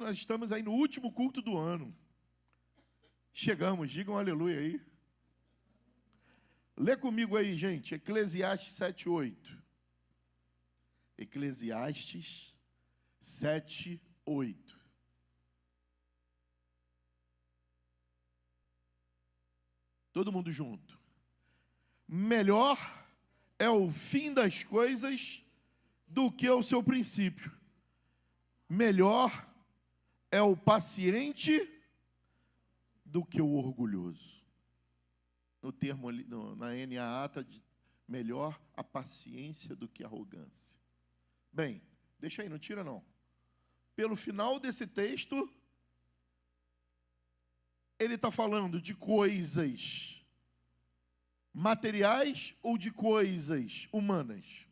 nós estamos aí no último culto do ano. Chegamos, digam aleluia aí. Lê comigo aí, gente, Eclesiastes 7:8. Eclesiastes 7:8. Todo mundo junto. Melhor é o fim das coisas do que o seu princípio. Melhor é o paciente do que o orgulhoso. No termo ali, na NAA, está melhor a paciência do que a arrogância. Bem, deixa aí, não tira não. Pelo final desse texto, ele está falando de coisas materiais ou de coisas humanas?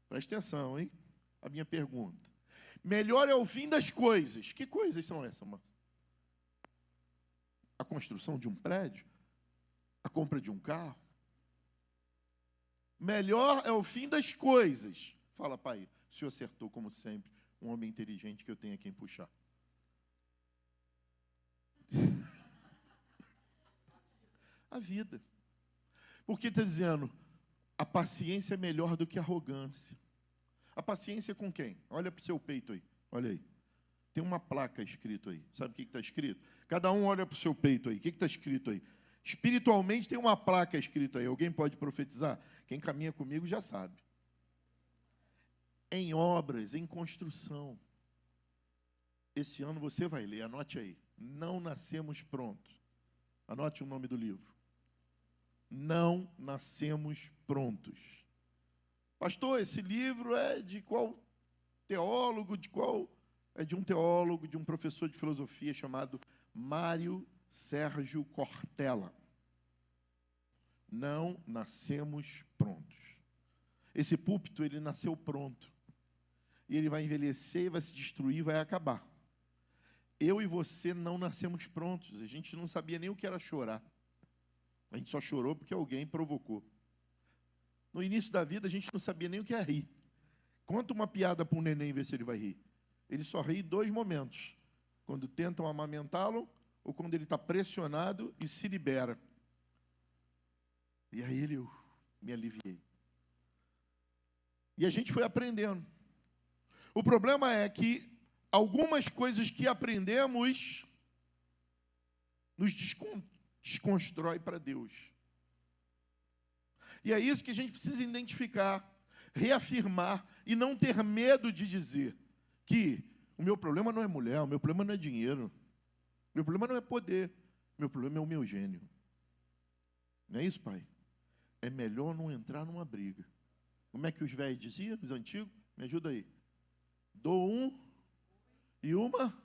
Presta atenção, hein? A minha pergunta. Melhor é o fim das coisas. Que coisas são essas, mano? A construção de um prédio? A compra de um carro? Melhor é o fim das coisas. Fala, pai, o senhor acertou, como sempre, um homem inteligente que eu tenho a quem puxar. A vida. Porque está dizendo, a paciência é melhor do que a arrogância. A paciência com quem? Olha para o seu peito aí, olha aí. Tem uma placa escrito aí. Sabe o que está escrito? Cada um olha para o seu peito aí. O que está escrito aí? Espiritualmente tem uma placa escrita aí. Alguém pode profetizar? Quem caminha comigo já sabe. Em obras, em construção. Esse ano você vai ler, anote aí. Não nascemos prontos. Anote o nome do livro. Não nascemos prontos. Pastor, esse livro é de qual teólogo, é de um teólogo, de um professor de filosofia chamado Mário Sérgio Cortella. Não nascemos prontos. Esse púlpito, ele nasceu pronto. E ele vai envelhecer, vai se destruir, vai acabar. Eu e você não nascemos prontos. A gente não sabia nem o que era chorar. A gente só chorou porque alguém provocou. No início da vida, a gente não sabia nem o que é rir. Conta uma piada para um neném e vê se ele vai rir. Ele só ri em 2 momentos. Quando tentam amamentá-lo ou quando ele está pressionado e se libera. E aí eu me aliviei. E a gente foi aprendendo. O problema é que algumas coisas que aprendemos nos desconstrói para Deus. E é isso que a gente precisa identificar, reafirmar e não ter medo de dizer que o meu problema não é mulher, o meu problema não é dinheiro, o meu problema não é poder, o meu problema é o meu gênio. Não é isso, pai? É melhor não entrar numa briga. Como é que os velhos diziam, os antigos? Me ajuda aí. Dou um e uma.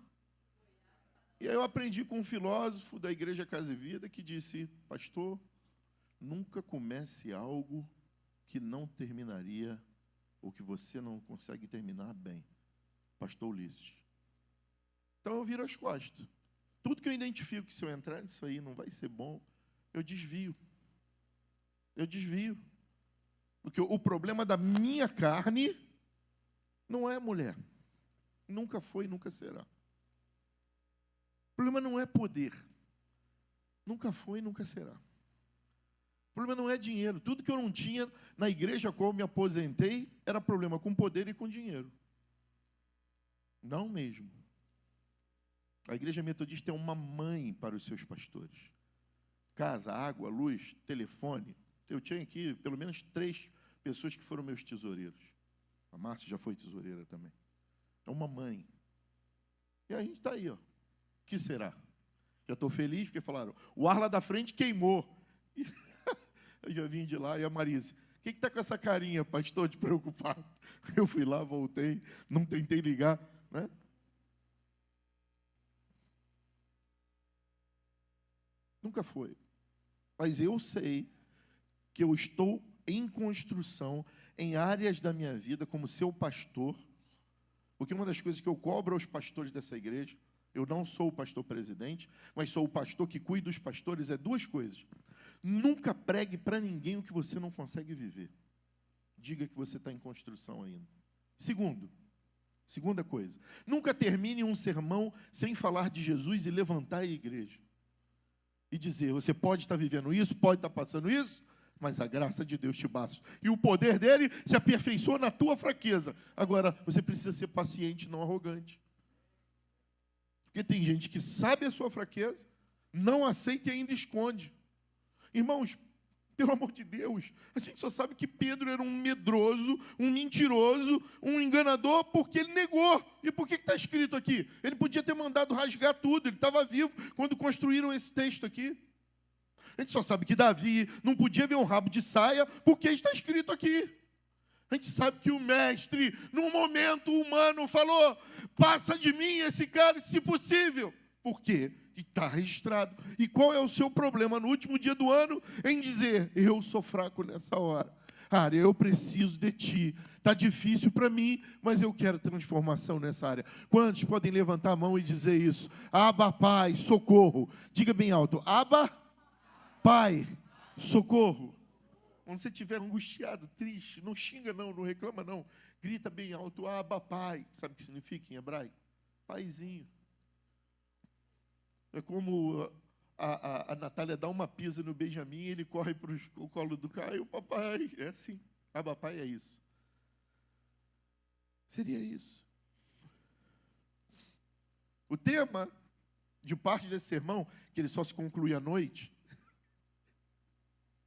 E aí eu aprendi com um filósofo da Igreja Casa e Vida que disse, pastor, nunca comece algo que não terminaria, ou que você não consegue terminar bem. Pastor Ulisses. Então eu viro as costas. Tudo que eu identifico que se eu entrar nisso aí não vai ser bom, eu desvio. Eu desvio. Porque o problema da minha carne não é mulher. Nunca foi, nunca será. O problema não é poder. Nunca foi, nunca será. O problema não é dinheiro. Tudo que eu não tinha na igreja a qual eu me aposentei era problema com poder e com dinheiro. Não mesmo. A igreja metodista é uma mãe para os seus pastores. Casa, água, luz, telefone. Eu tinha aqui pelo menos 3 pessoas que foram meus tesoureiros. A Márcia já foi tesoureira também. É uma mãe. E a gente está aí, ó. O que será? Já estou feliz porque falaram, o ar lá da frente queimou. Eu já vim de lá e a Marisa, o que está com essa carinha, pastor, de preocupado? Eu fui lá, voltei, não tentei ligar, né? Nunca foi. Mas eu sei que eu estou em construção em áreas da minha vida como seu pastor, porque uma das coisas que eu cobro aos pastores dessa igreja, eu não sou o pastor presidente, mas sou o pastor que cuida dos pastores, é 2 coisas. Nunca pregue para ninguém o que você não consegue viver. Diga que você está em construção ainda. Segundo, Segunda coisa, nunca termine um sermão sem falar de Jesus e levantar a igreja. E dizer, você pode estar vivendo isso, pode estar passando isso, mas a graça de Deus te basta. E o poder dele se aperfeiçoa na tua fraqueza. Agora, você precisa ser paciente, não arrogante. Porque tem gente que sabe a sua fraqueza, não aceita e ainda esconde. Irmãos, pelo amor de Deus, a gente só sabe que Pedro era um medroso, um mentiroso, um enganador, porque ele negou. E por que está escrito aqui? Ele podia ter mandado rasgar tudo, ele estava vivo quando construíram esse texto aqui. A gente só sabe que Davi não podia ver um rabo de saia, porque está escrito aqui. A gente sabe que o mestre, num momento humano, falou, passa de mim esse cálice, se possível. Por quê? E está registrado. E qual é o seu problema no último dia do ano em dizer, eu sou fraco nessa hora. Cara, eu preciso de ti. Está difícil para mim, mas eu quero transformação nessa área. Quantos podem levantar a mão e dizer isso? Abba, Pai, socorro. Diga bem alto, Abba, Pai, socorro. Quando você estiver angustiado, triste, não xinga não, não reclama não. Grita bem alto, Abba, Pai. Sabe o que significa em hebraico? Paizinho. É como a Natália dá uma pisa no Benjamin e ele corre para o colo do Caio. Papai, é assim. Abba, Pai é isso. Seria isso. O tema de parte desse sermão, que ele só se conclui à noite,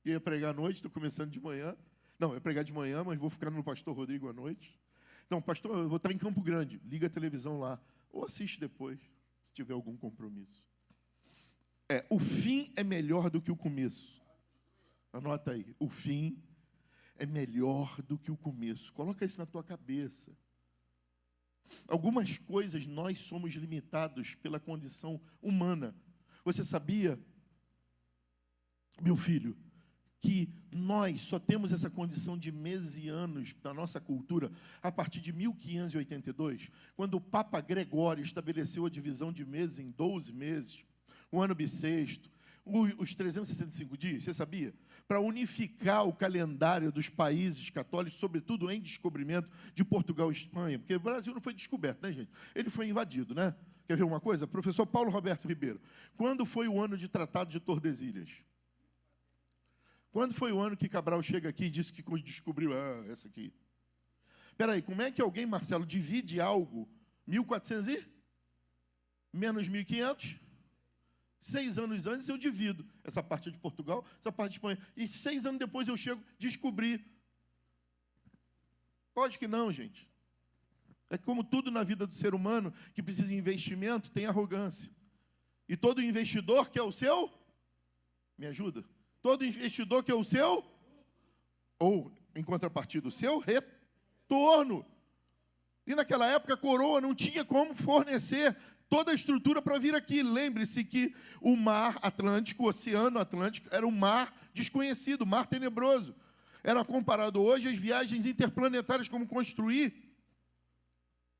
eu ia pregar à noite, estou começando de manhã. Não, eu ia pregar de manhã, mas vou ficar no pastor Rodrigo à noite. Não, pastor, eu vou estar em Campo Grande. Liga a televisão lá. Ou assiste depois, se tiver algum compromisso. O fim é melhor do que o começo. Anota aí. O fim é melhor do que o começo. Coloca isso na tua cabeça. Algumas coisas nós somos limitados pela condição humana. Você sabia, meu filho, que nós só temos essa condição de meses e anos na nossa cultura a partir de 1582, quando o Papa Gregório estabeleceu a divisão de meses em 12 meses, o ano bissexto, os 365 dias, você sabia? Para unificar o calendário dos países católicos, sobretudo em descobrimento de Portugal e Espanha, porque o Brasil não foi descoberto, né, gente? Ele foi invadido, né? Quer ver uma coisa? Professor Paulo Roberto Ribeiro, quando foi o ano de Tratado de Tordesilhas? Quando foi o ano que Cabral chega aqui e disse que descobriu essa aqui? Espera aí, como é que alguém, Marcelo, divide algo 1400 e menos 1500? 6 anos antes eu divido essa parte de Portugal, essa parte de Espanha. E 6 anos depois eu chego a descobrir. Pode que não, gente. É como tudo na vida do ser humano que precisa de investimento, tem arrogância. E todo investidor quer o seu? Me ajuda? Todo investidor quer o seu? Ou, em contrapartida, o seu retorno. E naquela época a coroa não tinha como fornecer toda a estrutura para vir aqui. Lembre-se que o mar Atlântico, o Oceano Atlântico, era um mar desconhecido, um mar tenebroso. Era comparado hoje às viagens interplanetárias, como construir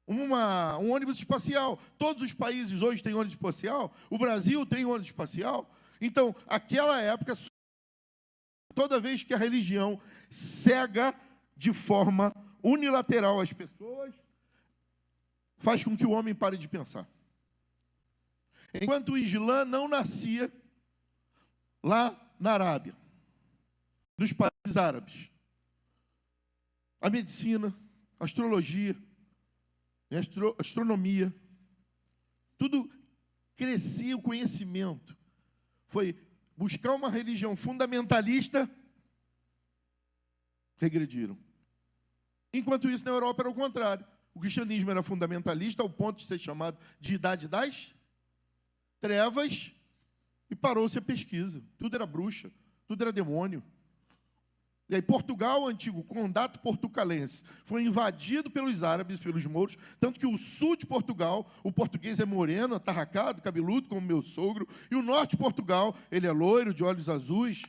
um ônibus espacial. Todos os países hoje têm ônibus espacial, o Brasil tem ônibus espacial. Então, aquela época, toda vez que a religião cega de forma unilateral as pessoas, faz com que o homem pare de pensar. Enquanto o Islã não nascia lá na Arábia, nos países árabes, a medicina, a astrologia, a astronomia, tudo crescia, o conhecimento. Foi buscar uma religião fundamentalista, regrediram. Enquanto isso, na Europa era o contrário. O cristianismo era fundamentalista ao ponto de ser chamado de idade das trevas, e parou-se a pesquisa. Tudo era bruxa, tudo era demônio. E aí Portugal, o antigo condado portucalense, foi invadido pelos árabes, pelos mouros, tanto que o sul de Portugal, o português é moreno, atarracado, cabeludo, como meu sogro, e o norte de Portugal, ele é loiro, de olhos azuis.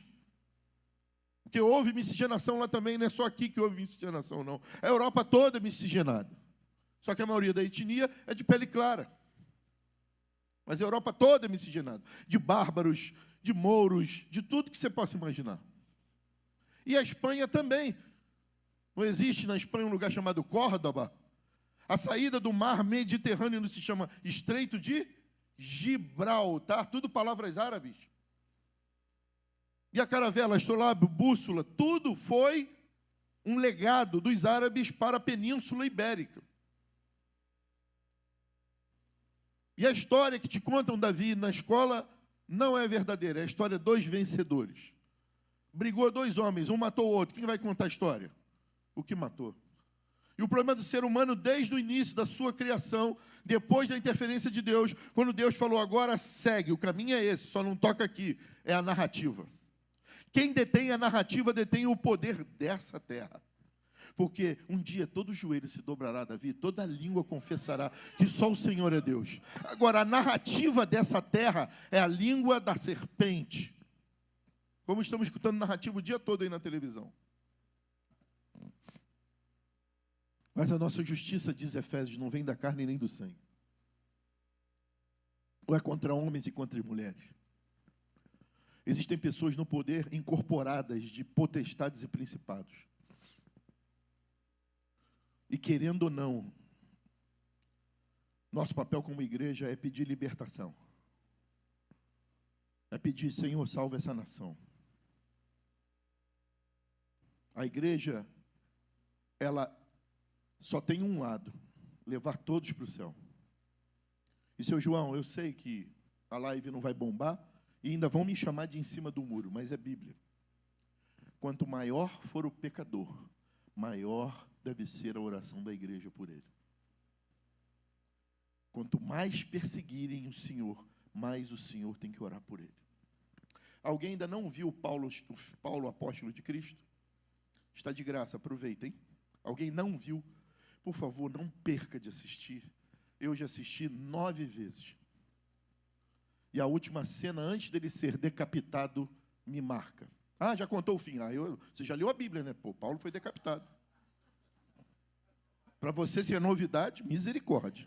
Porque houve miscigenação lá também, não é só aqui que houve miscigenação, não. A Europa toda é miscigenada. Só que a maioria da etnia é de pele clara. Mas a Europa toda é miscigenada. De bárbaros, de mouros, de tudo que você possa imaginar. E a Espanha também. Não existe na Espanha um lugar chamado Córdoba? A saída do mar Mediterrâneo se chama Estreito de Gibraltar, tudo palavras árabes. E a caravela, astrolábio, bússola, tudo foi um legado dos árabes para a Península Ibérica. E a história que te contam, Davi, na escola, não é verdadeira. É a história de dois vencedores. Brigou dois homens, um matou o outro. Quem vai contar a história? O que matou. E o problema do ser humano, desde o início da sua criação, depois da interferência de Deus, quando Deus falou, agora segue, o caminho é esse, só não toca aqui, é a narrativa. Quem detém a narrativa detém o poder dessa terra. Porque um dia todo joelho se dobrará, Davi, toda língua confessará que só o Senhor é Deus. Agora, a narrativa dessa terra é a língua da serpente. Como estamos escutando narrativa o dia todo aí na televisão. Mas a nossa justiça, diz Efésios, não vem da carne nem do sangue. Ou é contra homens e contra mulheres. Existem pessoas no poder incorporadas de potestades e principados. E querendo ou não, nosso papel como igreja é pedir libertação. É pedir, Senhor, salva essa nação. A igreja, ela só tem um lado, levar todos para o céu. E, seu João, eu sei que a live não vai bombar e ainda vão me chamar de em cima do muro, mas é Bíblia. Quanto maior for o pecador, maior deve ser a oração da igreja por ele. Quanto mais perseguirem o Senhor, mais o Senhor tem que orar por ele. Alguém ainda não viu Paulo, apóstolo de Cristo? Está de graça, aproveita, hein? Alguém não viu? Por favor, não perca de assistir. Eu já assisti 9 vezes. E a última cena, antes dele ser decapitado, me marca. Ah, já contou o fim. Você já leu a Bíblia, né? Pô, Paulo foi decapitado. Para você ser novidade, misericórdia.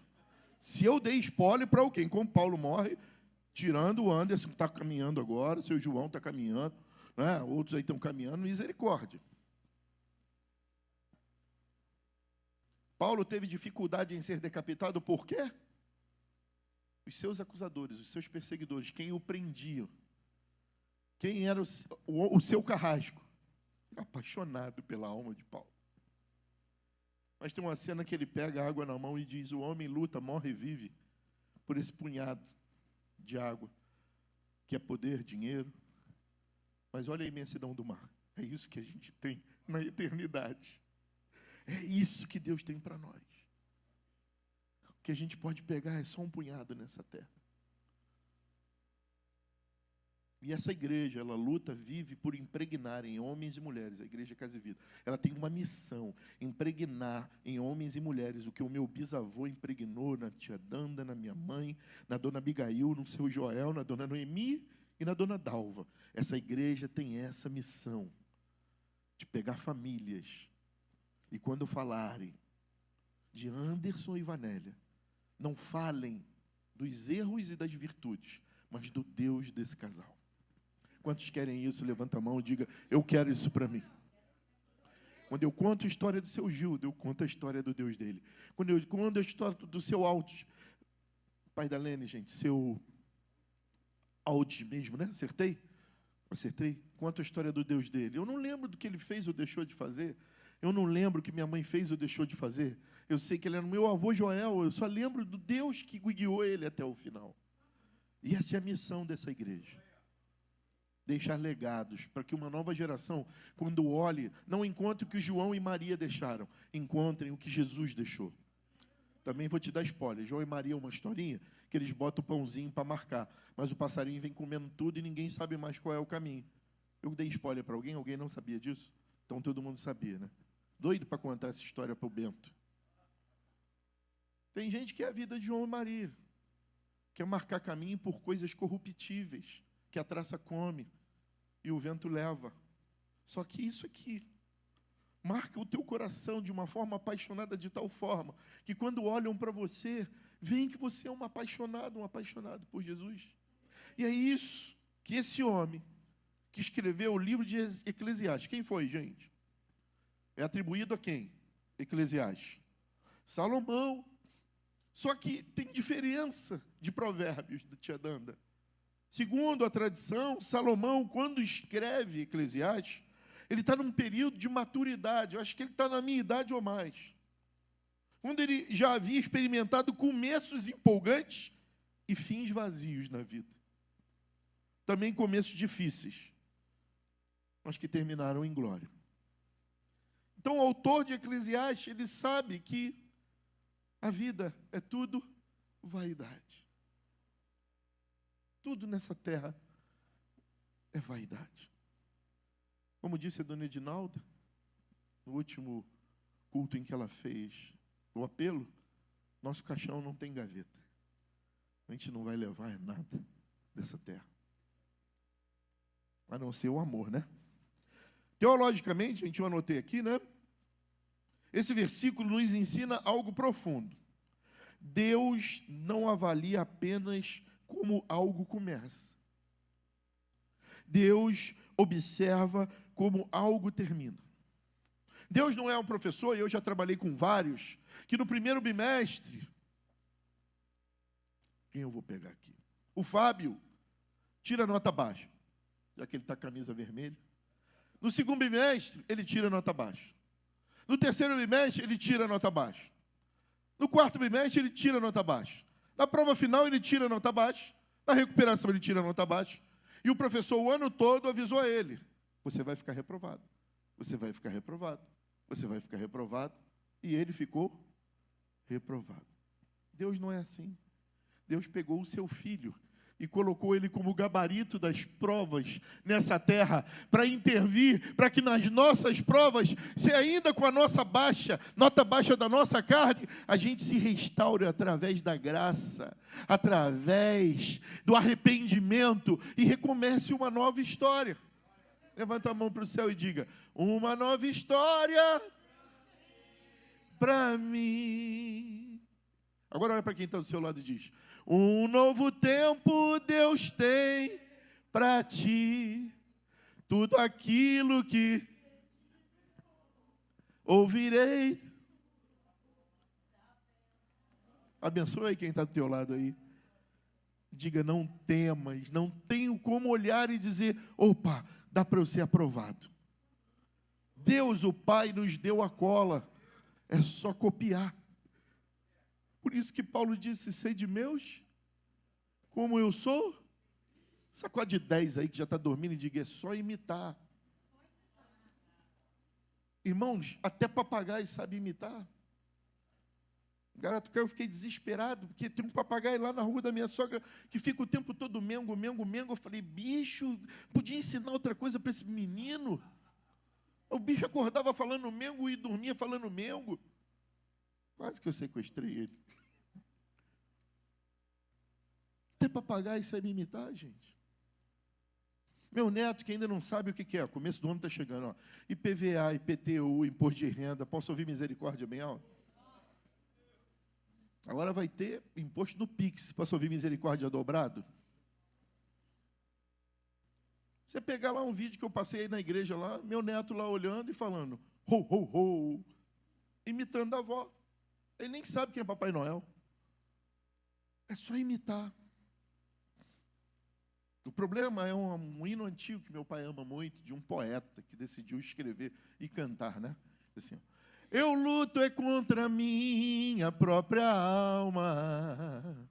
Se eu dei spoiler para alguém, como Paulo morre, tirando o Anderson, que está caminhando agora, o seu João está caminhando, né? Outros aí estão caminhando, misericórdia. Paulo teve dificuldade em ser decapitado por quê? Os seus acusadores, os seus perseguidores, quem o prendiam, quem era o seu carrasco, apaixonado pela alma de Paulo. Mas tem uma cena que ele pega a água na mão e diz, o homem luta, morre e vive por esse punhado de água, que é poder, dinheiro. Mas olha a imensidão do mar. É isso que a gente tem na eternidade. É isso que Deus tem para nós. O que a gente pode pegar é só um punhado nessa terra. E essa igreja, ela luta, vive por impregnar em homens e mulheres, a igreja Casa e Vida. Ela tem uma missão, impregnar em homens e mulheres o que o meu bisavô impregnou na tia Danda, na minha mãe, na dona Abigail, no seu Joel, na dona Noemi e na dona Dalva. Essa igreja tem essa missão de pegar famílias e quando falarem de Anderson e Vanélia, não falem dos erros e das virtudes, mas do Deus desse casal. Quantos querem isso? Levanta a mão e diga, eu quero isso para mim. Quando eu conto a história do seu Gildo, eu conto a história do Deus dele. Quando eu conto a história do seu Altos, pai da Lene, gente, seu Altos mesmo, né? Acertei? Acertei? Conto a história do Deus dele. Eu não lembro do que ele fez ou deixou de fazer. Eu não lembro o que minha mãe fez ou deixou de fazer. Eu sei que ele era meu avô Joel. Eu só lembro do Deus que guiou ele até o final. E essa é a missão dessa igreja. Deixar legados, para que uma nova geração, quando olhe, não encontre o que João e Maria deixaram, encontrem o que Jesus deixou. Também vou te dar spoiler. João e Maria é uma historinha que eles botam o pãozinho para marcar, mas o passarinho vem comendo tudo e ninguém sabe mais qual é o caminho. Eu dei spoiler para alguém? Alguém não sabia disso? Então todo mundo sabia, né? Doido para contar essa história para o Bento. Tem gente que é a vida de João e Maria, quer marcar caminho por coisas corruptíveis, que a traça come e o vento leva. Só que isso aqui marca o teu coração de uma forma apaixonada, de tal forma que quando olham para você, veem que você é um apaixonado por Jesus. E é isso que esse homem que escreveu o livro de Eclesiastes, quem foi, gente? É atribuído a quem? Eclesiastes. Salomão. Só que tem diferença de Provérbios, da tia Danda. Segundo a tradição, Salomão, quando escreve Eclesiastes, ele está num período de maturidade. Eu acho que ele está na minha idade ou mais. Quando ele já havia experimentado começos empolgantes e fins vazios na vida. Também começos difíceis, mas que terminaram em glória. Então, o autor de Eclesiastes, ele sabe que a vida é tudo vaidade. Tudo nessa terra é vaidade. Como disse a dona Edinalda, no último culto em que ela fez o apelo, nosso caixão não tem gaveta. A gente não vai levar nada dessa terra. A não ser o amor, né? Teologicamente, a gente eu anotei aqui, né? Esse versículo nos ensina algo profundo. Deus não avalia apenas como algo começa. Deus observa como algo termina. Deus não é um professor, e eu já trabalhei com vários, que no primeiro bimestre, quem eu vou pegar aqui? O Fábio tira nota baixa, já que ele está com a camisa vermelha. No segundo bimestre, ele tira nota baixa. No terceiro bimestre, ele tira nota baixa. No quarto bimestre, ele tira nota baixa. Na prova final, ele tira nota baixa. Na recuperação, ele tira nota baixa. E o professor, o ano todo, avisou a ele: você vai ficar reprovado. Você vai ficar reprovado. Você vai ficar reprovado. E ele ficou reprovado. Deus não é assim. Deus pegou o seu filho e colocou ele como gabarito das provas nessa terra, para intervir, para que nas nossas provas, se ainda com a nossa nota baixa da nossa carne, a gente se restaure através da graça, através do arrependimento e recomece uma nova história. Levanta a mão para o céu e diga: uma nova história para mim. Agora olha para quem está do seu lado e diz: um novo tempo Deus tem para ti, tudo aquilo que ouvirei. Abençoe quem está do teu lado aí. Diga: não temas, não tenho como olhar e dizer: opa, dá para eu ser aprovado. Deus, o Pai, nos deu a cola, é só copiar. Por isso que Paulo disse: sede meus, como eu sou. Sacode 10 aí que já está dormindo e diga: é só imitar. Irmãos, até papagaio sabe imitar. Garato, eu fiquei desesperado, porque tem um papagaio lá na rua da minha sogra que fica o tempo todo mengo, mengo, mengo. Eu falei: bicho, podia ensinar outra coisa para esse menino. O bicho acordava falando mengo e dormia falando mengo. Quase que eu sequestrei ele. Até papagaio sabe imitar, gente. Meu neto, que ainda não sabe o que é, começo do ano está chegando, ó. IPVA, IPTU, Imposto de Renda, posso ouvir misericórdia bem alto? Agora vai ter imposto no Pix, posso ouvir misericórdia dobrado? Você pegar lá um vídeo que eu passei aí na igreja lá, meu neto lá olhando e falando, ho, ho, ho, imitando a avó. Ele nem sabe quem é Papai Noel. É só imitar. O problema é um hino antigo que meu pai ama muito, de um poeta que decidiu escrever e cantar, né? Assim, ó: eu luto é contra a minha própria alma,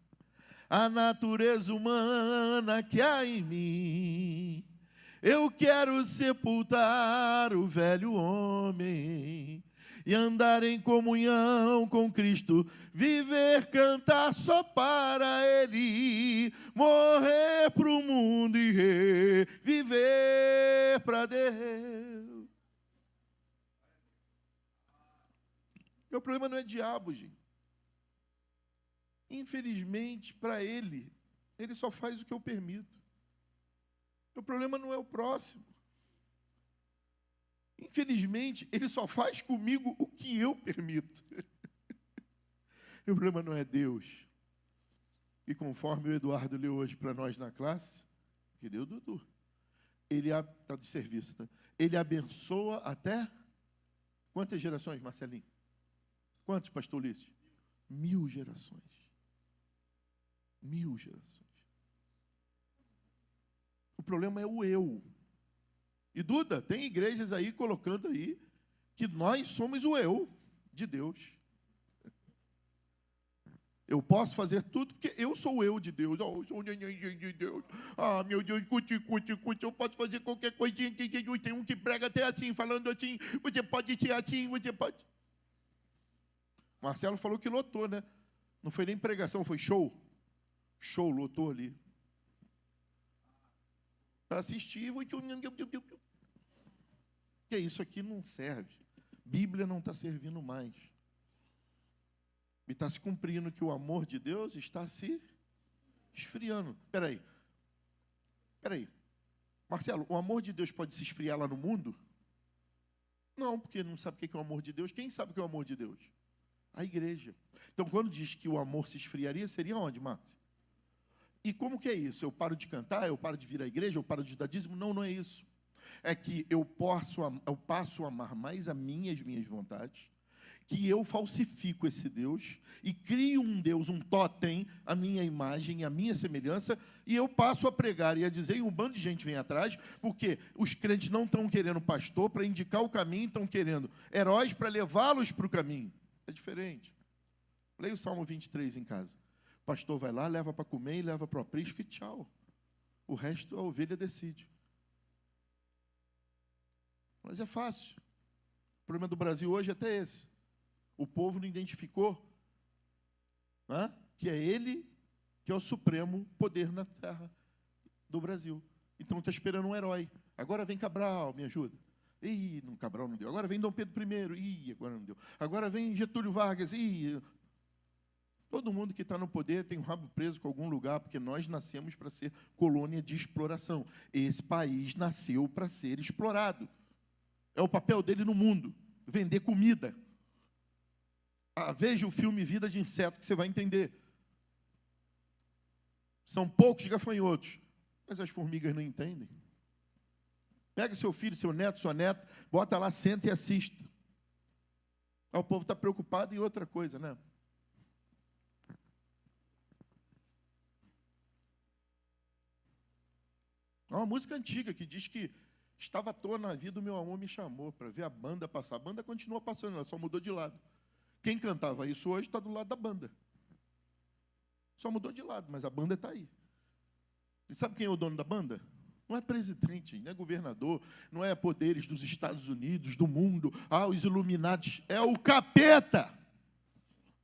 a natureza humana que há em mim. Eu quero sepultar o velho homem e andar em comunhão com Cristo, viver, cantar só para Ele, morrer para o mundo e reviver para Deus. Meu problema não é diabo, gente. Infelizmente, para ele só faz o que eu permito. Meu problema não é o próximo. Infelizmente, ele só faz comigo o que eu permito. Meu problema não é Deus. E conforme o Eduardo leu hoje para nós na classe, que deu Dudu, ele está de serviço, tá? Ele abençoa até quantas gerações, Marcelinho? Quantos, pastor Ulisses? 1000 gerações. 1000 gerações. O problema é o eu. E Duda, tem igrejas aí colocando aí que nós somos o eu de Deus. Eu posso fazer tudo porque eu sou o eu de Deus. Oh, eu sou o neném de Deus. Ah, meu Deus, curte. Eu posso fazer qualquer coisinha que Jesus tem um que prega até assim, falando assim. Você pode ser assim, você pode. Marcelo falou que lotou, né? Não foi nem pregação, foi show. Show, lotou ali. Para assistir, que isso aqui não serve. Bíblia não está servindo mais. E está se cumprindo que o amor de Deus está se esfriando. Espera aí. Marcelo, o amor de Deus pode se esfriar lá no mundo? Não, porque não sabe o que é o amor de Deus. Quem sabe o que é o amor de Deus? A igreja. Então, quando diz que o amor se esfriaria, seria onde, Márcio? E como que é isso? Eu paro de cantar, eu paro de vir à igreja, eu paro de dar dízimo? Não, não é isso. É que eu passo a amar mais a mim e as minhas vontades, que eu falsifico esse Deus e crio um Deus, um totem, a minha imagem, a minha semelhança, e eu passo a pregar e a dizer, e um bando de gente vem atrás, porque os crentes não estão querendo pastor para indicar o caminho, estão querendo heróis para levá-los para o caminho. É diferente. Leia o Salmo 23 em casa. O pastor vai lá, leva para comer e leva para o aprisco e tchau. O resto a ovelha decide. Mas é fácil. O problema do Brasil hoje é até esse. O povo não identificou, né, que é ele que é o supremo poder na terra do Brasil. Então está esperando um herói. Agora vem Cabral, me ajuda. Ih, não, Cabral não deu. Agora vem Dom Pedro I. Ih, agora não deu. Agora vem Getúlio Vargas. Ih. Todo mundo que está no poder tem o rabo preso com algum lugar, porque nós nascemos para ser colônia de exploração. Esse país nasceu para ser explorado. É o papel dele no mundo, vender comida. Veja o filme Vida de Inseto, que você vai entender. São poucos gafanhotos, mas as formigas não entendem. Pega seu filho, seu neto, sua neta, bota lá, senta e assista. O povo está preocupado em outra coisa, né? Há uma música antiga que diz que estava à toa na vida, o meu amor me chamou para ver a banda passar. A banda continua passando, ela só mudou de lado. Quem cantava isso hoje está do lado da banda. Só mudou de lado, mas a banda está aí. E sabe quem é o dono da banda? Não é presidente, não é governador, não é poderes dos Estados Unidos, do mundo, os Illuminati. É o capeta.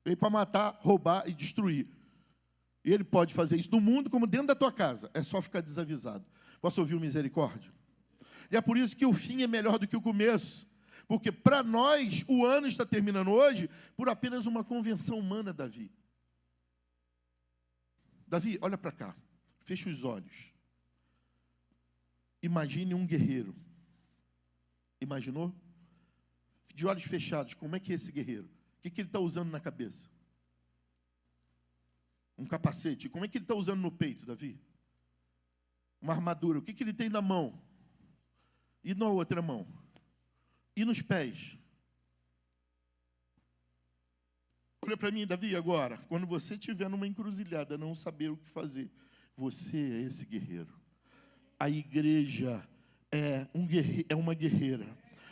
Veio para matar, roubar e destruir. E ele pode fazer isso no mundo como dentro da tua casa. É só ficar desavisado. Posso ouvir o misericórdia? E é por isso que o fim é melhor do que o começo. Porque para nós, o ano está terminando hoje por apenas uma convenção humana, Davi. Davi, olha para cá. Fecha os olhos. Imagine um guerreiro. Imaginou? De olhos fechados, como é que é esse guerreiro? O que ele está usando na cabeça? Um capacete. Como é que ele está usando no peito, Davi? Uma armadura. O que ele tem na mão? E na outra mão? E nos pés? Olha para mim, Davi, agora. Quando você estiver numa encruzilhada, não saber o que fazer, você é esse guerreiro. A igreja é uma guerreira.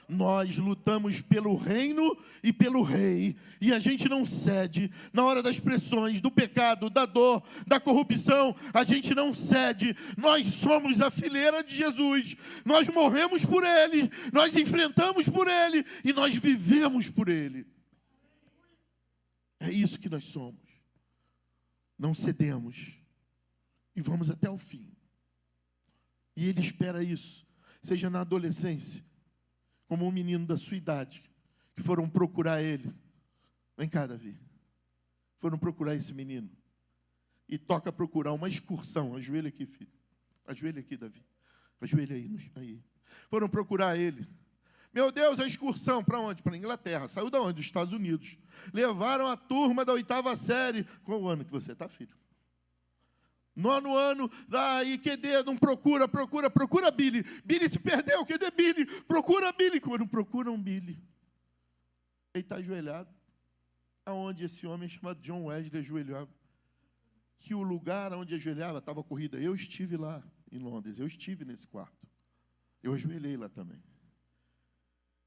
Nós lutamos pelo reino e pelo rei. E a gente não cede na hora das pressões, do pecado, da dor, da corrupção. A gente não cede. Nós somos a fileira de Jesus. Nós morremos por Ele. Nós enfrentamos por Ele. E nós vivemos por Ele. É isso que nós somos. Não cedemos. E vamos até o fim. E Ele espera isso. Seja na adolescência, como um menino da sua idade, que foram procurar ele. Vem cá, Davi. Foram procurar esse menino. E toca procurar uma excursão. Ajoelha aqui, filho. Ajoelha aqui, Davi. Ajoelha aí. Foram procurar ele. Meu Deus, a excursão. Para onde? Para a Inglaterra. Saiu da onde? Dos Estados Unidos. Levaram a turma da 8ª série. Qual o ano que você está, filho? 9º ano, daí, QD, não procura Billy. Billy se perdeu, QD Billy, procura Billy. Quando procuram Billy, ele está ajoelhado. aonde esse homem chamado John Wesley ajoelhava. Que o lugar onde ajoelhava estava corrida. Eu estive lá em Londres, eu estive nesse quarto. Eu ajoelhei lá também.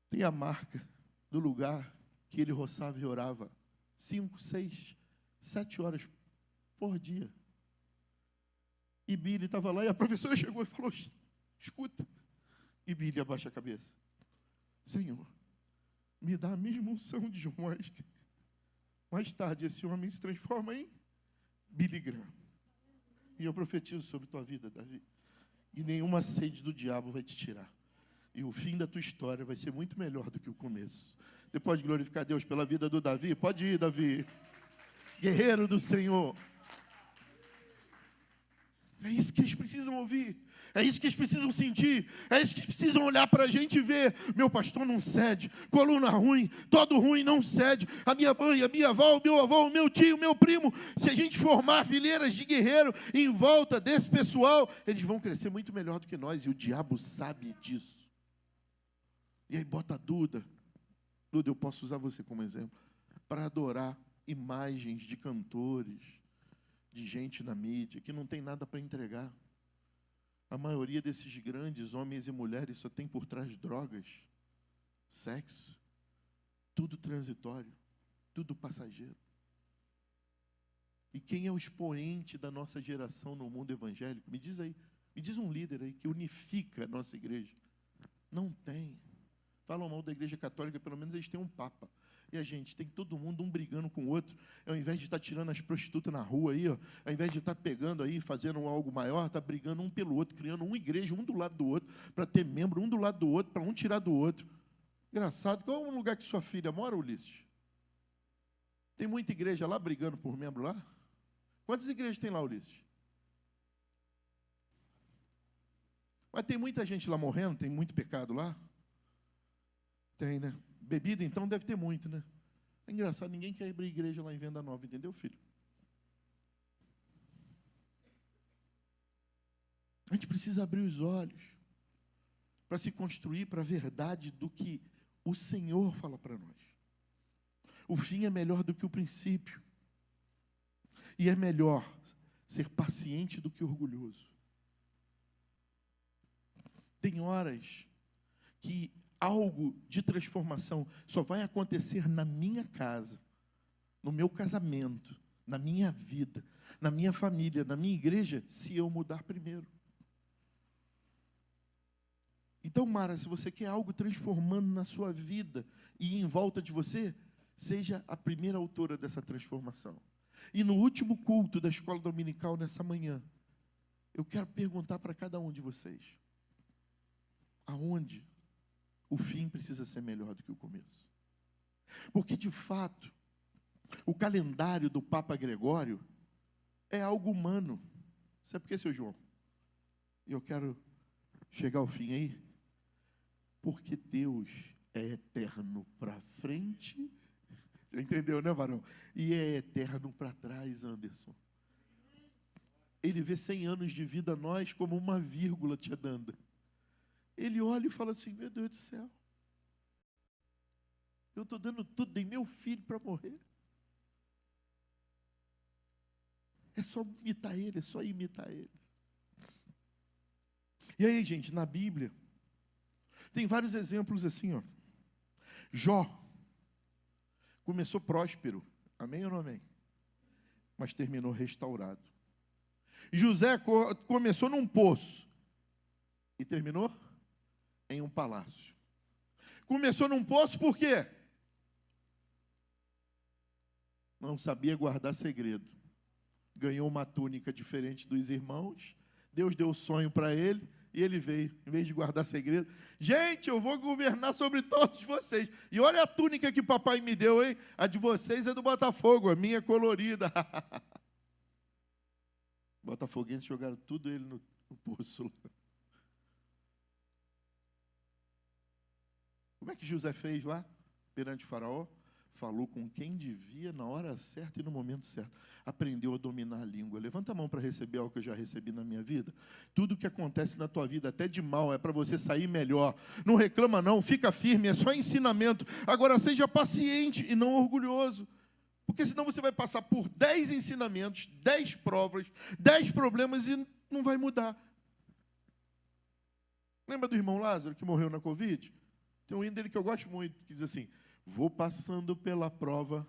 Tem a marca do lugar que ele roçava e orava 5, 6, 7 horas por dia. E Billy estava lá e a professora chegou e falou, escuta. E Billy abaixa a cabeça. Senhor, me dá a mesma unção de John Wesley. Mais tarde, esse homem se transforma em Billy Graham. E eu profetizo sobre tua vida, Davi. E nenhuma sede do diabo vai te tirar. E o fim da tua história vai ser muito melhor do que o começo. Você pode glorificar Deus pela vida do Davi? Pode ir, Davi. Guerreiro do Senhor. É isso que eles precisam ouvir. É isso que eles precisam sentir. É isso que eles precisam olhar para a gente e ver. Meu pastor não cede. Coluna ruim, todo ruim não cede. A minha mãe, a minha avó, o meu avô, o meu tio, o meu primo. Se a gente formar fileiras de guerreiro em volta desse pessoal, eles vão crescer muito melhor do que nós. E o diabo sabe disso. E aí bota a Duda. Duda, eu posso usar você como exemplo. Para adorar imagens de cantores, de gente na mídia, que não tem nada para entregar. A maioria desses grandes homens e mulheres só tem por trás drogas, sexo, tudo transitório, tudo passageiro. E quem é o expoente da nossa geração no mundo evangélico? Me diz aí, me diz um líder aí que unifica a nossa igreja. Não tem. Falam mal da igreja católica, pelo menos eles têm um papa. E a gente tem todo mundo um brigando com o outro. Ao invés de estar tirando as prostitutas na rua aí, ó, ao invés de estar pegando aí, fazendo algo maior, está brigando um pelo outro, criando uma igreja, um do lado do outro, para ter membro, um do lado do outro, para um tirar do outro. Engraçado. Qual é o lugar que sua filha mora, Ulisses? Tem muita igreja lá brigando por membro lá? Quantas igrejas tem lá, Ulisses? Mas tem muita gente lá morrendo, tem muito pecado lá? Tem, né? Bebida, então, deve ter muito, né? É engraçado, ninguém quer abrir igreja lá em Venda Nova, entendeu, filho? A gente precisa abrir os olhos para se construir para a verdade do que o Senhor fala para nós. O fim é melhor do que o princípio. E é melhor ser paciente do que orgulhoso. Tem horas que algo de transformação só vai acontecer na minha casa, no meu casamento, na minha vida, na minha família, na minha igreja, se eu mudar primeiro. Então, Mara, se você quer algo transformando na sua vida e em volta de você, seja a primeira autora dessa transformação. E no último culto da escola dominical nessa manhã, eu quero perguntar para cada um de vocês, aonde o fim precisa ser melhor do que o começo? Porque, de fato, o calendário do Papa Gregório é algo humano. Sabe por quê, seu João? E eu quero chegar ao fim aí. Porque Deus é eterno para frente. Você entendeu, né, varão? E é eterno para trás, Anderson. Ele vê 100 anos de vida a nós como uma vírgula te dando. Ele olha e fala assim, meu Deus do céu, eu estou dando tudo, dei meu filho para morrer. É só imitar ele, é só imitar ele. E aí, gente, na Bíblia, tem vários exemplos assim, ó. Jó começou próspero, amém ou não amém? Mas terminou restaurado. José começou num poço e terminou em um palácio. Começou num poço por quê? Não sabia guardar segredo. Ganhou uma túnica diferente dos irmãos. Deus deu o sonho para ele e ele veio, em vez de guardar segredo. Gente, eu vou governar sobre todos vocês. E olha a túnica que papai me deu, hein? A de vocês é do Botafogo, a minha é colorida. Botafoguenses jogaram tudo ele no poço. Como é que José fez lá, perante o faraó? Falou com quem devia, na hora certa e no momento certo. Aprendeu a dominar a língua. Levanta a mão para receber algo que eu já recebi na minha vida. Tudo que acontece na tua vida, até de mal, é para você sair melhor. Não reclama não, fica firme, é só ensinamento. Agora seja paciente e não orgulhoso. Porque senão você vai passar por 10 ensinamentos, 10 provas, 10 problemas e não vai mudar. Lembra do irmão Lázaro que morreu na Covid? Tem um hino dele que eu gosto muito, que diz assim: vou passando pela prova.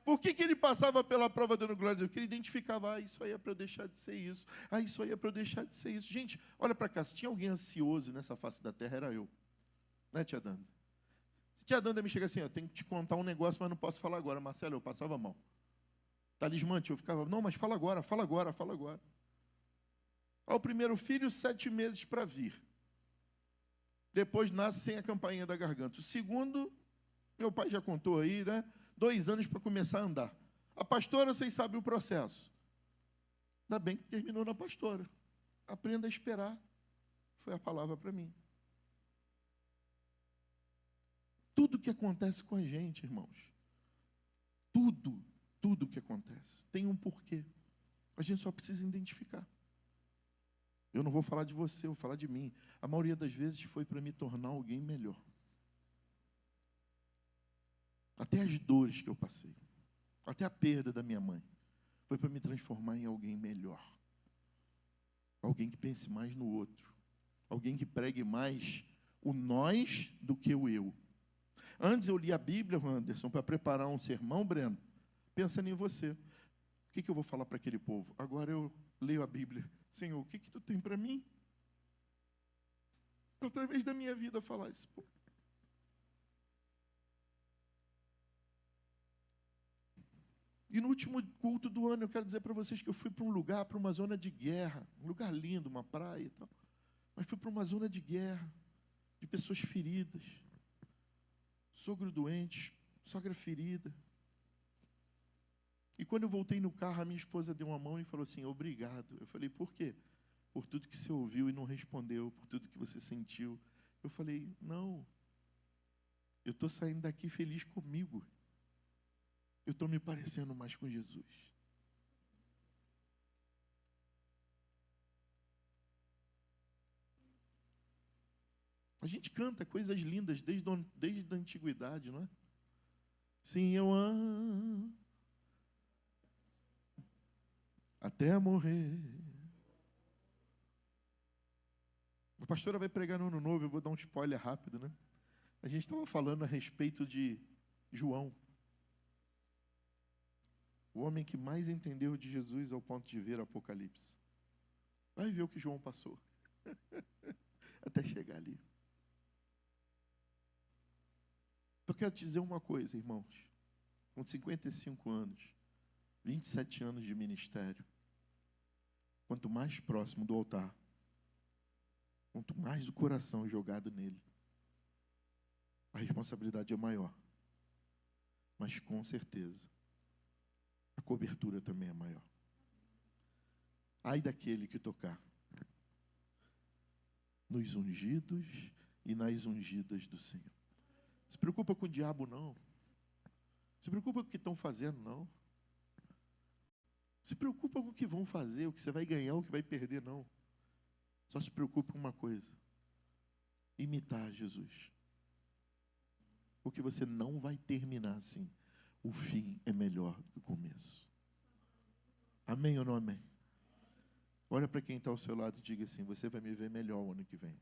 Por que ele passava pela prova dando glória a Deus? Porque ele identificava, isso aí é para eu deixar de ser isso. Isso aí é para eu deixar de ser isso. Gente, olha para cá, se tinha alguém ansioso nessa face da terra, era eu. Né, tia Danda? Se tia Danda me chega assim, eu tenho que te contar um negócio, mas não posso falar agora. Marcelo, eu passava mal. Talismã, eu ficava, não, mas fala agora, fala agora, fala agora. Ao primeiro filho, 7 meses para vir. Depois nasce sem a campainha da garganta. O segundo, meu pai já contou aí, né? 2 anos para começar a andar. A pastora, vocês sabem o processo. Ainda bem que terminou na pastora. Aprenda a esperar. Foi a palavra para mim. Tudo que acontece com a gente, irmãos, tudo que acontece, tem um porquê. A gente só precisa identificar. Eu não vou falar de você, eu vou falar de mim. A maioria das vezes foi para me tornar alguém melhor. Até as dores que eu passei, até a perda da minha mãe, foi para me transformar em alguém melhor. Alguém que pense mais no outro. Alguém que pregue mais o nós do que o eu. Antes eu li a Bíblia, Anderson, para preparar um sermão, Breno, pensando em você. O que eu vou falar para aquele povo? Agora eu leio a Bíblia. Senhor, o que tu tem para mim? Para, através da minha vida, falar isso. Pô. E no último culto do ano, eu quero dizer para vocês que eu fui para um lugar, para uma zona de guerra, um lugar lindo, uma praia e tal, mas fui para uma zona de guerra, de pessoas feridas, sogro doente, sogra ferida. E quando eu voltei no carro, a minha esposa deu uma mão e falou assim, obrigado. Eu falei, por quê? Por tudo que você ouviu e não respondeu, por tudo que você sentiu. Eu falei, não, eu estou saindo daqui feliz comigo. Eu estou me parecendo mais com Jesus. A gente canta coisas lindas desde a antiguidade, não é? Sim, eu amo até morrer. A pastora vai pregar no Ano Novo, eu vou dar um spoiler rápido, né? A gente estava falando a respeito de João. O homem que mais entendeu de Jesus ao ponto de ver Apocalipse. Vai ver o que João passou. Até chegar ali. Eu quero te dizer uma coisa, irmãos. Com 55 anos, 27 anos de ministério, quanto mais próximo do altar, quanto mais o coração jogado nele, a responsabilidade é maior. Mas com certeza, a cobertura também é maior. Ai daquele que tocar nos ungidos e nas ungidas do Senhor. Se preocupa com o diabo, não. Se preocupa com o que estão fazendo, não. Se preocupa com o que vão fazer, o que você vai ganhar, o que vai perder, não. Só se preocupa com uma coisa: imitar Jesus. Porque você não vai terminar assim. O fim é melhor do que o começo. Amém ou não amém? Olha para quem está ao seu lado e diga assim: você vai me ver melhor o ano que vem.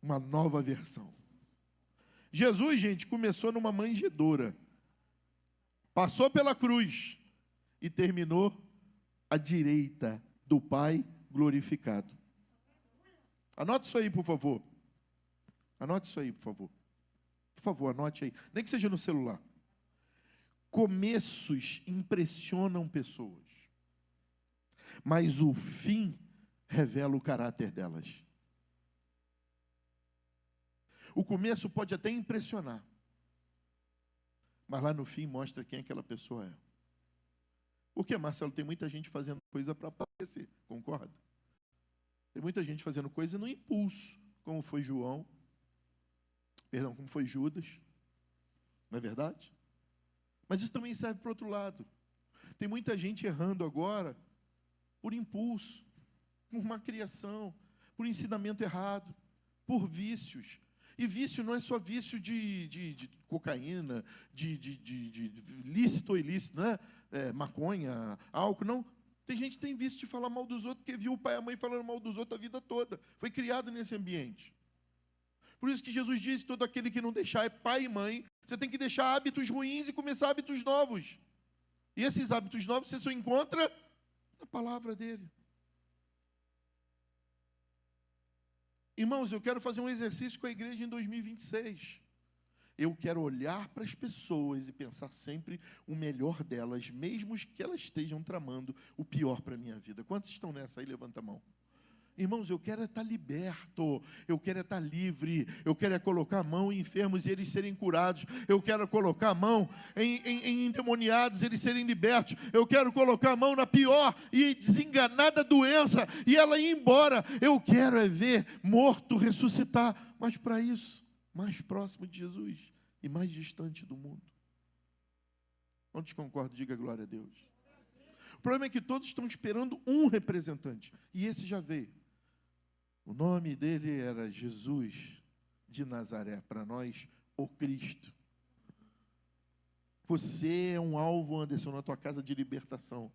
Uma nova versão. Jesus, gente, começou numa manjedoura. Passou pela cruz e terminou à direita do Pai glorificado. Anote isso aí, por favor. Anote isso aí, por favor. Por favor, anote aí. Nem que seja no celular. Começos impressionam pessoas, mas o fim revela o caráter delas. O começo pode até impressionar, mas lá no fim mostra quem aquela pessoa é. Porque, Marcelo, tem muita gente fazendo coisa para aparecer, concorda? Tem muita gente fazendo coisa no impulso, como foi como foi Judas, não é verdade? Mas isso também serve para o outro lado. Tem muita gente errando agora por impulso, por uma criação, por ensinamento errado, por vícios. E vício não é só vício de cocaína, de lícito ou ilícito, né? Maconha, álcool, não. Tem gente que tem vício de falar mal dos outros, porque viu o pai e a mãe falando mal dos outros a vida toda. Foi criado nesse ambiente. Por isso que Jesus disse, todo aquele que não deixar é pai e mãe, você tem que deixar hábitos ruins e começar hábitos novos. E esses hábitos novos você só encontra na palavra dele. Irmãos, eu quero fazer um exercício com a igreja em 2026. Eu quero olhar para as pessoas e pensar sempre o melhor delas, mesmo que elas estejam tramando o pior para a minha vida. Quantos estão nessa aí? Levanta a mão. Irmãos, eu quero estar liberto, eu quero estar livre, eu quero colocar a mão em enfermos e eles serem curados, eu quero colocar a mão em endemoniados e eles serem libertos, eu quero colocar a mão na pior e desenganada doença e ela ir embora. Eu quero ver morto ressuscitar, mas para isso, mais próximo de Jesus e mais distante do mundo. Quantos concordam? Diga glória a Deus. O problema é que todos estão esperando um representante, e esse já veio. O nome dele era Jesus de Nazaré, para nós, o Cristo. Você é um alvo, Anderson, na tua casa de libertação.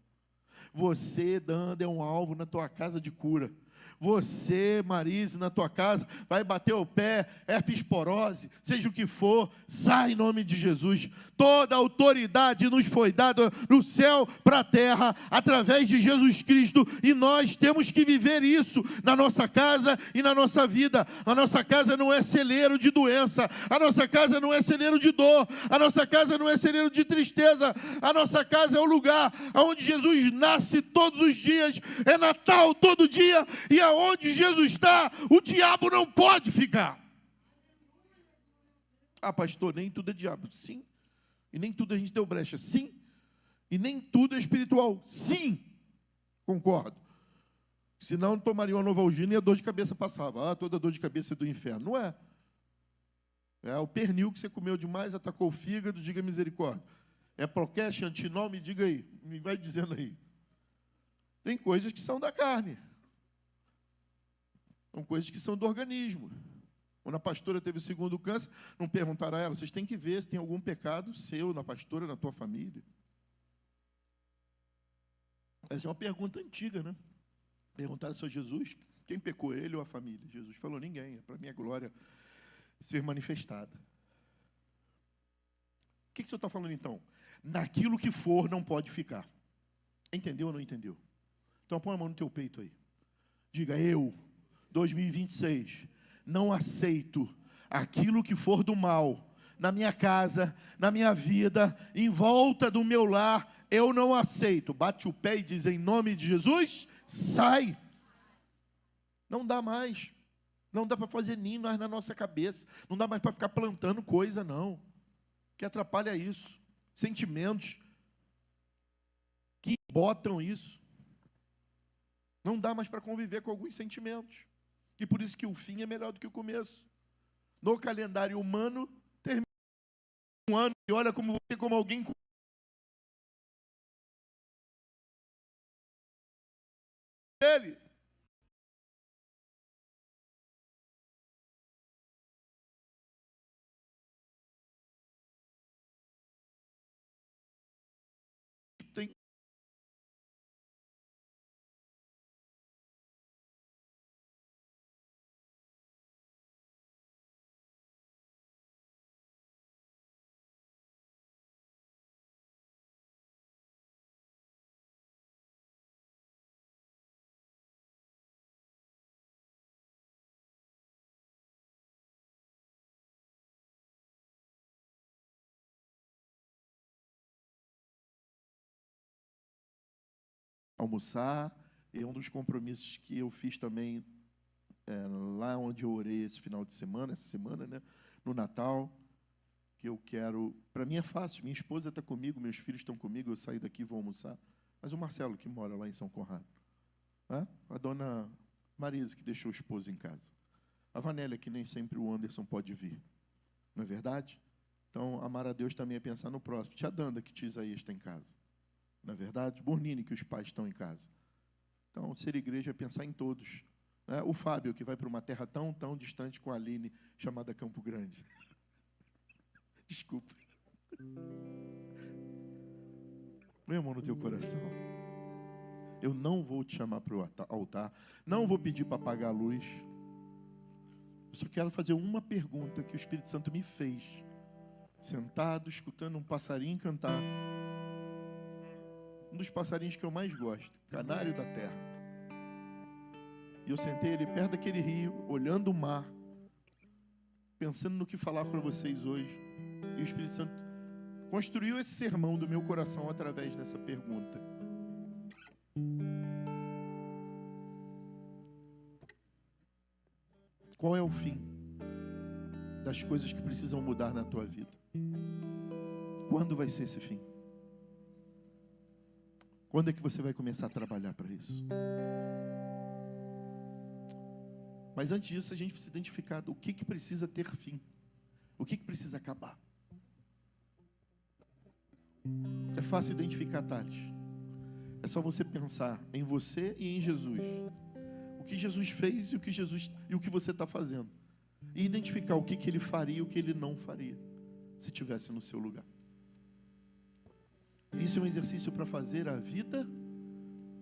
Você, Danda, é um alvo na tua casa de cura. Você, Marise, na tua casa, vai bater o pé, herpesporose, seja o que for, sai em nome de Jesus. Toda a autoridade nos foi dada no céu para a terra, através de Jesus Cristo, e nós temos que viver isso na nossa casa e na nossa vida. A nossa casa não é celeiro de doença, a nossa casa não é celeiro de dor, a nossa casa não é celeiro de tristeza, a nossa casa é o lugar onde Jesus nasce todos os dias, é Natal todo dia, e aonde Jesus está, o diabo não pode ficar. Ah, pastor, nem tudo é diabo. Sim. E nem tudo a gente deu brecha. Sim. E nem tudo é espiritual. Sim. Concordo. Senão tomaria uma Novalgina e a dor de cabeça passava. Ah, toda dor de cabeça é do inferno. Não é. É o pernil que você comeu demais, atacou o fígado, diga misericórdia. É Procast, antinol, me diga aí. Me vai dizendo aí. Tem coisas que são da carne. São coisas que são do organismo. Quando a pastora teve o segundo câncer, não perguntaram a ela, vocês têm que ver se tem algum pecado seu na pastora, na tua família. Essa é uma pergunta antiga, né? Perguntaram ao Jesus, quem pecou, ele ou a família? Jesus falou, ninguém, é para a minha glória ser manifestada. O que o senhor está falando então? Naquilo que for, não pode ficar. Entendeu ou não entendeu? Então põe a mão no teu peito aí. Diga, eu, 2026, não aceito aquilo que for do mal na minha casa, na minha vida, em volta do meu lar, eu não aceito. Bate o pé e diz, em nome de Jesus, sai. Não dá mais. Não dá para fazer ninho mais na nossa cabeça. Não dá mais para ficar plantando coisa, não. Que atrapalha isso. Sentimentos que botam isso. Não dá mais para conviver com alguns sentimentos. E por isso que o fim é melhor do que o começo. No calendário humano, termina um ano e olha como você, como alguém dele. Tem almoçar, é um dos compromissos que eu fiz também lá onde eu orei esse final de semana, essa semana, né, no Natal, que eu quero... Para mim é fácil, minha esposa está comigo, meus filhos estão comigo, eu saio daqui e vou almoçar. Mas o Marcelo, que mora lá em São Conrado, a dona Marisa, que deixou o esposo em casa, a Vanélia, que nem sempre o Anderson pode vir, não é verdade? Então, amar a Deus também é pensar no próximo. Tia Danda, que tia Isaías está em casa, não é verdade? Burnini, que os pais estão em casa. Então, ser igreja é pensar em todos. né? O Fábio, que vai para uma terra tão, tão distante com a Aline, chamada Campo Grande. Desculpa. Põe a mão no teu coração. Eu não vou te chamar para o altar, não vou pedir para apagar a luz. Eu só quero fazer uma pergunta que o Espírito Santo me fez, sentado, escutando um passarinho cantar. Um dos passarinhos que eu mais gosto, canário da terra. E eu sentei ali perto daquele rio, olhando o mar, pensando no que falar para vocês hoje. E o Espírito Santo construiu esse sermão do meu coração através dessa pergunta. Qual é o fim das coisas que precisam mudar na tua vida? Quando vai ser esse fim? Quando é que você vai começar a trabalhar para isso? Mas antes disso, a gente precisa identificar o que precisa ter fim. O que precisa acabar. É fácil identificar, Thales. É só você pensar em você e em Jesus. O que Jesus fez e o que você está fazendo. E identificar o que ele faria e o que ele não faria, se estivesse no seu lugar. Isso é um exercício para fazer a vida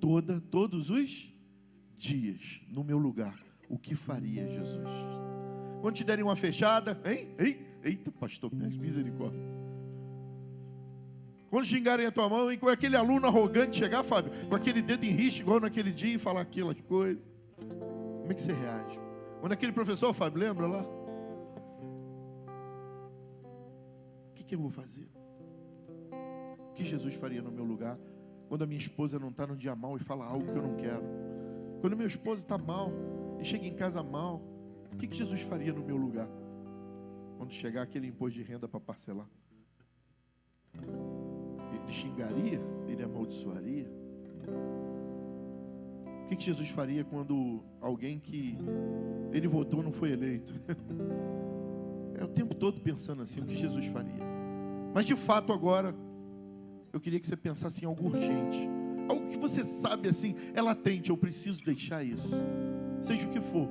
toda, todos os dias, no meu lugar. O que faria Jesus? Quando te derem uma fechada, eita, pastor, misericórdia. Quando xingarem a tua mão, e com aquele aluno arrogante chegar, Fábio, com aquele dedo em riste, igual naquele dia, e falar aquelas coisas, como é que você reage? Quando aquele professor, Fábio, lembra lá? O que eu vou fazer? O que Jesus faria no meu lugar? Quando a minha esposa não está no dia mal e fala algo que eu não quero. Quando meu esposo está mal e chega em casa mal, o que Jesus faria no meu lugar? Quando chegar aquele imposto de renda para parcelar. Ele xingaria? Ele amaldiçoaria? O que Jesus faria quando alguém que ele votou não foi eleito? É o tempo todo pensando assim, o que Jesus faria? Mas de fato agora, eu queria que você pensasse em algo urgente. Algo que você sabe assim, é latente, eu preciso deixar isso. Seja o que for.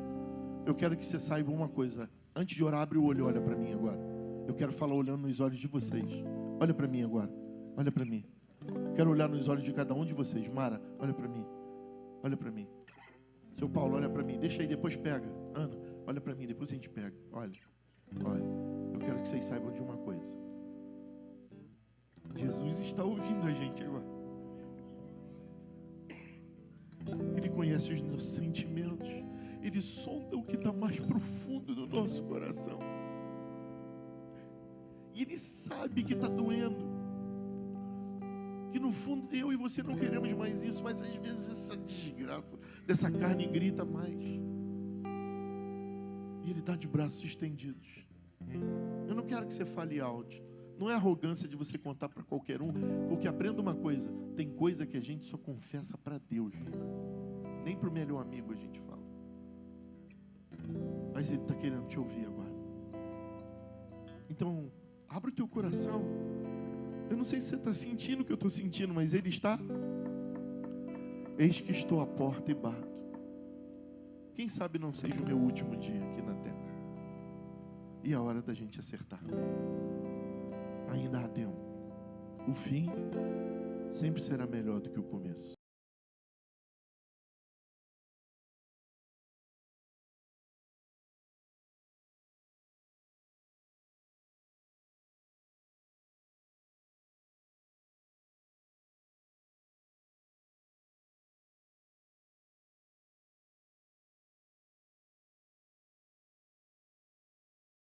Eu quero que você saiba uma coisa. Antes de orar, abre o olho e olha para mim agora. Eu quero falar olhando nos olhos de vocês. Olha para mim agora. Olha para mim. Eu quero olhar nos olhos de cada um de vocês. Mara, olha para mim. Olha para mim. Seu Paulo, olha para mim. Deixa aí, depois pega. Ana, olha para mim, depois a gente pega. Olha. Eu quero que vocês saibam de uma coisa. Jesus está ouvindo a gente agora. Ele conhece os nossos sentimentos. Ele sonda o que está mais profundo do nosso coração. E Ele sabe que está doendo. Que no fundo eu e você não queremos mais isso, mas às vezes essa desgraça dessa carne grita mais. E Ele está de braços estendidos. Eu não quero que você fale alto. Não é arrogância de você contar para qualquer um, porque aprenda uma coisa, tem coisa que a gente só confessa para Deus. Nem para o melhor amigo a gente fala. Mas Ele está querendo te ouvir agora. Então, abre o teu coração. Eu não sei se você está sentindo o que eu estou sentindo, mas Ele está. Eis que estou à porta e bato. Quem sabe não seja o meu último dia aqui na terra. E a hora da gente acertar. Ainda há tempo. O fim sempre será melhor do que o começo.